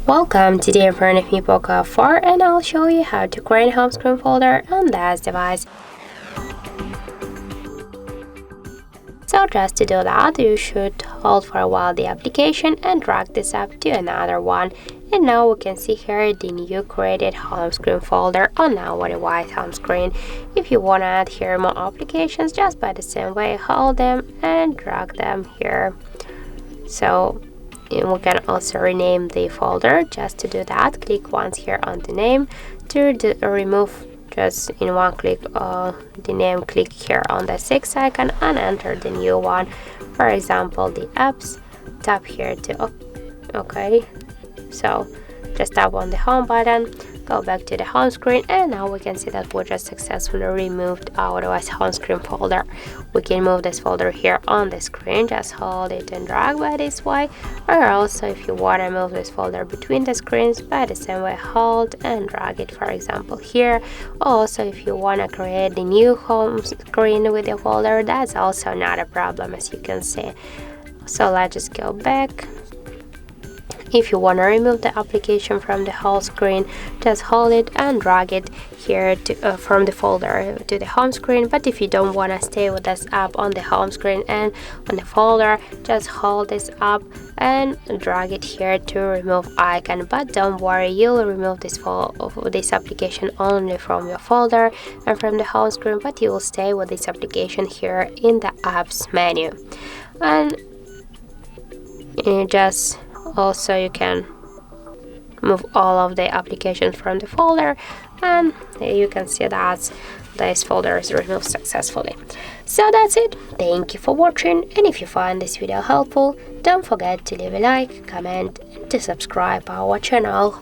Welcome, today in front of me POCO F4 and I'll show you how to create a home screen folder on this device. So just to do that, you should hold for a while the application and drag this up to another one. And now we can see here the new created home screen folder on our device home screen. If you want to add here more applications, just by the same way, hold them and drag them here. So we can also rename the folder. Just to do that, click once here on the name. To remove, just in one click the name, click here on the 6 icon and enter the new one. For example, the apps, tap here to OK. So just tap on the home button, go back to the home screen, and now we can see that we just successfully removed our device home screen folder. We can move this folder here on the screen, just hold it and drag by this way, or also if you want to move this folder between the screens, by the same way, hold and drag it, for example here. Also, if you want to create the new home screen with the folder, that's also not a problem, as you can see. So let's just go back. If you want to remove the application from the whole screen, just hold it and drag it here to, from the folder to the home screen. But if you don't want to stay with this app on the home screen and on the folder, just hold this up and drag it here to remove icon. But don't worry, you'll remove this application only from your folder and from the home screen, but you will stay with this application here in the apps menu. And also you can move all of the applications from the folder, and you can see that this folder is removed successfully. So that's it. Thank you for watching, and if you find this video helpful, don't forget to leave a like, comment, and to subscribe our channel.